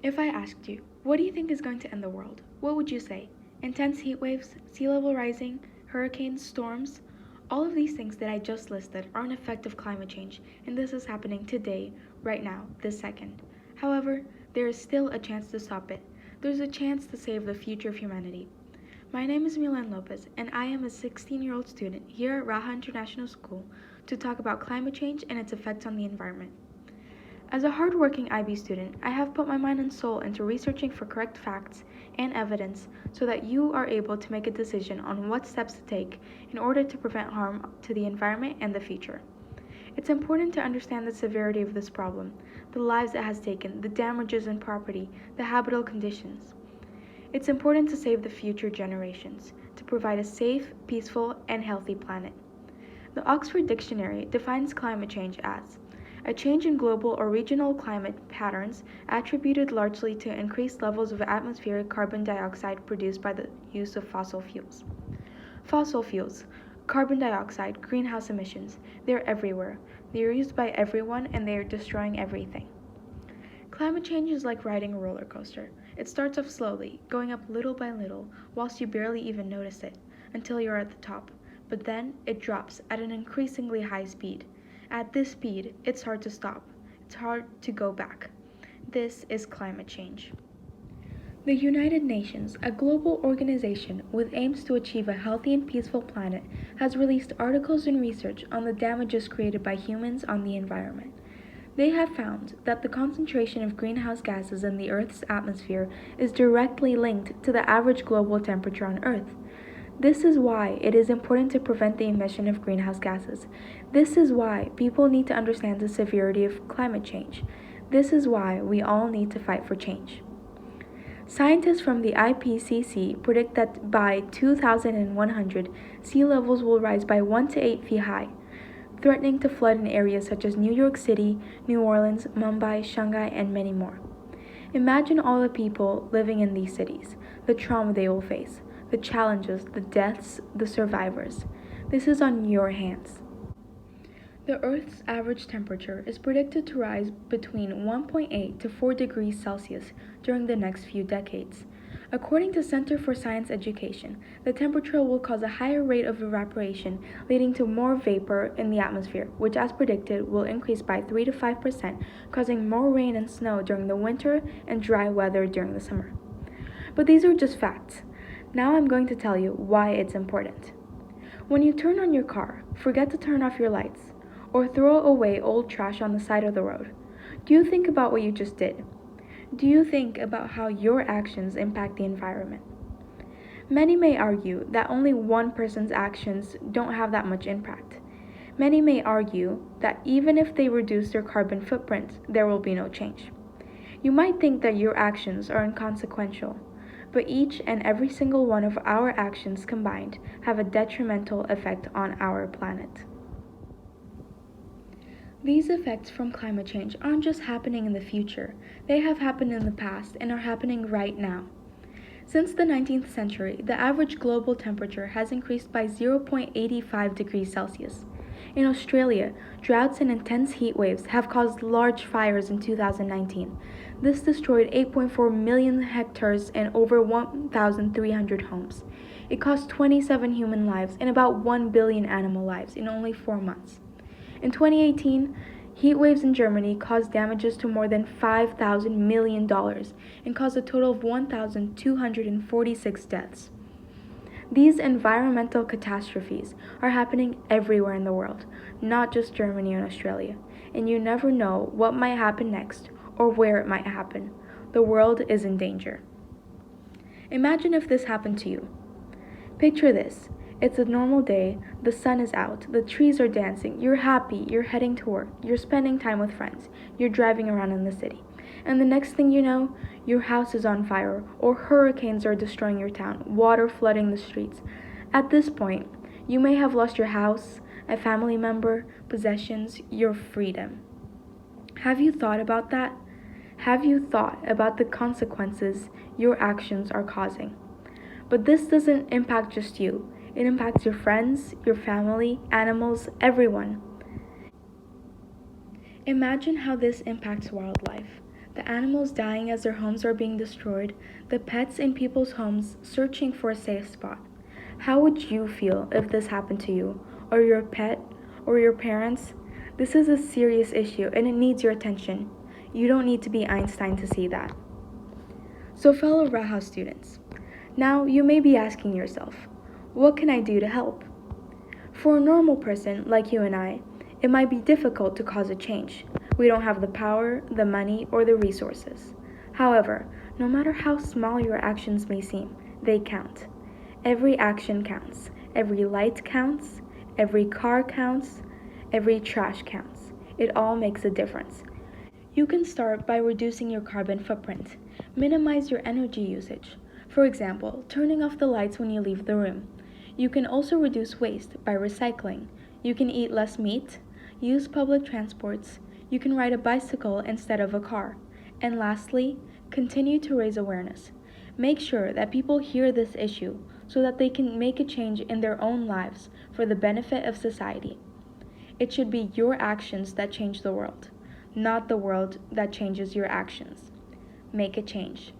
If I asked you, what do you think is going to end the world? What would you say? Intense heat waves, sea level rising, hurricanes, storms? All of these things that I just listed are an effect of climate change, and this is happening today, right now, this second. However, there is still a chance to stop it. There's a chance to save the future of humanity. My name is Milan Lopez, and I am a 16-year-old student here at Raha International School to talk about climate change and its effects on the environment. As a hardworking IB student, I have put my mind and soul into researching for correct facts and evidence so that you are able to make a decision on what steps to take in order to prevent harm to the environment and the future. It's important to understand the severity of this problem, the lives it has taken, the damages in property, the habitable conditions. It's important to save the future generations, to provide a safe, peaceful, and healthy planet. The Oxford Dictionary defines climate change as a change in global or regional climate patterns attributed largely to increased levels of atmospheric carbon dioxide produced by the use of fossil fuels. Fossil fuels, carbon dioxide, greenhouse emissions, they're everywhere. They're used by everyone and they are destroying everything. Climate change is like riding a roller coaster. It starts off slowly, going up little by little, whilst you barely even notice it, until you're at the top. But then it drops at an increasingly high speed. At this speed, it's hard to stop. It's hard to go back. This is climate change. The United Nations, a global organization with aims to achieve a healthy and peaceful planet, has released articles and research on the damages created by humans on the environment. They have found that the concentration of greenhouse gases in the Earth's atmosphere is directly linked to the average global temperature on Earth. This is why it is important to prevent the emission of greenhouse gases. This is why people need to understand the severity of climate change. This is why we all need to fight for change. Scientists from the IPCC predict that by 2100, sea levels will rise by 1 to 8 feet high, threatening to flood in areas such as New York City, New Orleans, Mumbai, Shanghai, and many more. Imagine all the people living in these cities, the trauma they will face, the challenges, the deaths, the survivors. This is on your hands. The Earth's average temperature is predicted to rise between 1.8 to 4 degrees Celsius during the next few decades. According to Center for Science Education, the temperature will cause a higher rate of evaporation, leading to more vapor in the atmosphere, which as predicted will increase by 3 to 5%, causing more rain and snow during the winter and dry weather during the summer. But these are just facts. Now I'm going to tell you why it's important. When you turn on your car, forget to turn off your lights, or throw away old trash on the side of the road. Do you think about what you just did? Do you think about how your actions impact the environment? Many may argue that only one person's actions don't have that much impact. Many may argue that even if they reduce their carbon footprint, there will be no change. You might think that your actions are inconsequential, but each and every single one of our actions combined have a detrimental effect on our planet. These effects from climate change aren't just happening in the future, they have happened in the past and are happening right now. Since the 19th century, the average global temperature has increased by 0.85 degrees Celsius. In Australia, droughts and intense heat waves have caused large fires in 2019. This destroyed 8.4 million hectares and over 1,300 homes. It cost 27 human lives and about 1 billion animal lives in only 4 months. In 2018, heat waves in Germany caused damages to more than $5,000 million and caused a total of 1,246 deaths. These environmental catastrophes are happening everywhere in the world, not just Germany and Australia, and you never know what might happen next or where it might happen. The world is in danger. Imagine if this happened to you. Picture this. It's a normal day, the sun is out, the trees are dancing, you're happy, you're heading to work, you're spending time with friends, you're driving around in the city. And the next thing you know, your house is on fire, or hurricanes are destroying your town, water flooding the streets. At this point, you may have lost your house, a family member, possessions, your freedom. Have you thought about that? Have you thought about the consequences your actions are causing? But this doesn't impact just you. It impacts your friends, your family, animals, everyone. Imagine how this impacts wildlife. the animals dying as their homes are being destroyed, the pets in people's homes searching for a safe spot. How would you feel if this happened to you, or your pet, or your parents? This is a serious issue and it needs your attention. You don't need to be Einstein to see that. So, fellow Raha students, now you may be asking yourself, what can I do to help? For a normal person like you and I, it might be difficult to cause a change. We don't have the power, the money, or the resources. However, no matter how small your actions may seem, they count. Every action counts. Every light counts. Every car counts. Every trash counts. It all makes a difference. You can start by reducing your carbon footprint. Minimize your energy usage. For example, turning off the lights when you leave the room. You can also reduce waste by recycling. You can eat less meat, use public transports, you can ride a bicycle instead of a car. And lastly, continue to raise awareness. Make sure that people hear this issue so that they can make a change in their own lives for the benefit of society. It should be your actions that change the world, not the world that changes your actions. Make a change.